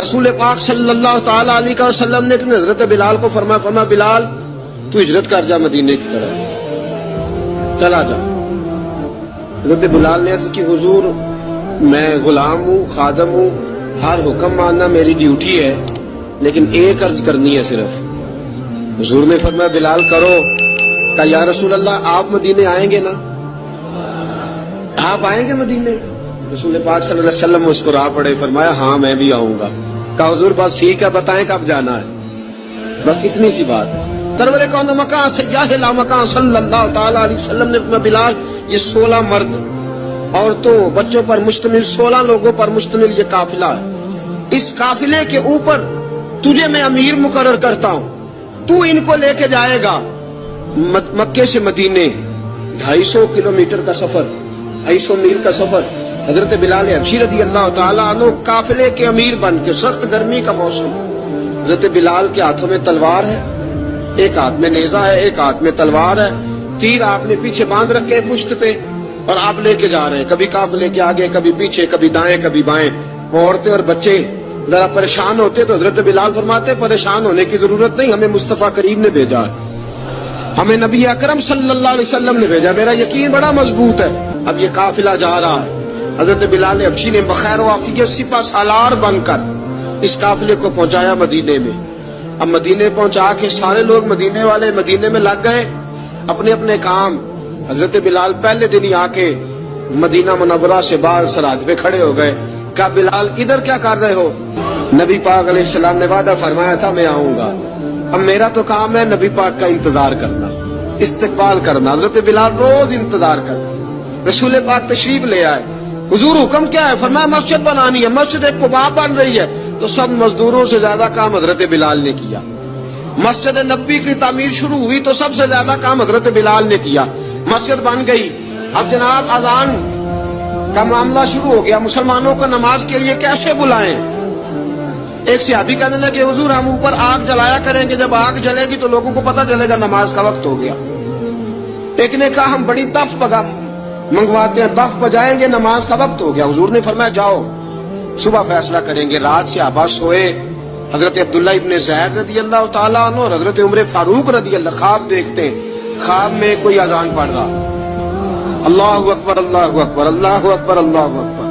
رسول پاک صلی اللہ تعالی علیہ وسلم نے حضرت بلال کو فرمایا بلال تو ہجرت کر جا مدینے کی طرف، چلا جا۔ حضرت بلال نے عرض کی حضور میں غلام ہوں، خادم ہوں، ہر حکم ماننا میری ڈیوٹی ہے، لیکن ایک عرض کرنی ہے صرف۔ حضور نے فرمایا بلال کرو۔ کہا یا رسول اللہ آپ مدینے آئیں گے نا؟ آپ آئیں گے مدینے؟ رسول پاک صلی اللہ علیہ وسلم مسکرا پڑے، فرمایا ہاں میں بھی آؤں گا۔ کہا حضور بس ٹھیک ہے، بتائیں کب جانا ہے، بس اتنی سی بات ہے۔ سرور کون مکان سیاح لا مکان صلی اللہ تعالی علیہ وسلم نے فرمایا بلال یہ 16 مرد عورتوں بچوں پر مشتمل 16 لوگوں پر مشتمل یہ قافلہ ہے، اس قافلے کے اوپر تجھے میں امیر مقرر کرتا ہوں، تو ان کو لے کے جائے گا مکے سے مدینے، 250 کلومیٹر کا سفر، 250 میل کا سفر۔ حضرت بلال حبشی رضی اللہ تعالیٰ عنہ قافلے کے امیر بن کے، سخت گرمی کا موسم، حضرت بلال کے ہاتھوں میں تلوار ہے، ایک ہاتھ میں نیزہ ہے، ایک ہاتھ میں تلوار ہے، تیر آپ نے پیچھے باندھ رکھے پشت پہ، اور آپ لے کے جا رہے ہیں، کبھی قافلے کے آگے، کبھی پیچھے، کبھی دائیں کبھی بائیں۔ عورتیں اور بچے ذرا پریشان ہوتے تو حضرت بلال فرماتے پریشان ہونے کی ضرورت نہیں، ہمیں مصطفیٰ کریم نے بھیجا ہے، ہمیں نبی اکرم صلی اللہ علیہ وسلم نے بھیجا، میرا یقین بڑا مضبوط ہے۔ اب یہ قافلہ جا رہا ہے، حضرت بلال حبشی نے بخیر و عافیت سپہ سالار بن کر اس قافلے کو پہنچایا مدینے میں۔ اب مدینے پہنچا کے سارے لوگ مدینے والے مدینے میں لگ گئے اپنے اپنے کام۔ حضرت بلال پہلے دن ہی آ کے مدینہ منورہ سے باہر سرحد پہ کھڑے ہو گئے۔ کہا بلال ادھر کیا کر رہے ہو؟ نبی پاک علیہ السلام نے وعدہ فرمایا تھا میں آؤں گا، اب میرا تو کام ہے نبی پاک کا انتظار کرنا، استقبال کرنا۔ حضرت بلال روز انتظار کرتا، رسول پاک تشریف لے آئے، حضور حکم کیا ہے؟ فرمایا مسجد بنانی ہے، مسجد قباء بن رہی ہے، تو سب مزدوروں سے زیادہ کام حضرت بلال نے کیا۔ مسجد نبی کی تعمیر شروع ہوئی تو سب سے زیادہ کام حضرت بلال نے کیا، مسجد بن گئی۔ اب جناب اذان کا معاملہ شروع ہو گیا، مسلمانوں کو نماز کے لیے کیسے بلائیں؟ ایک صحابی کہنے لگے حضور ہم اوپر آگ جلایا کریں گے، جب آگ جلے گی تو لوگوں کو پتہ چلے گا نماز کا وقت ہو گیا۔ ایک نے کہا ہم بڑی دف منگواتے ہیں، دف بجائیں گے، نماز کا وقت ہو گیا۔ حضور نے فرمایا جاؤ صبح فیصلہ کریں گے۔ رات صحابہ سوئے، حضرت عبداللہ ابن زید رضی اللہ تعالیٰ عنہ اور حضرت عمر فاروق رضی اللہ خواب دیکھتے ہیں، خواب میں کوئی اذان پڑھ رہا، اللہ اکبر اللہ اکبر اللہ اکبر اللہ اکبر۔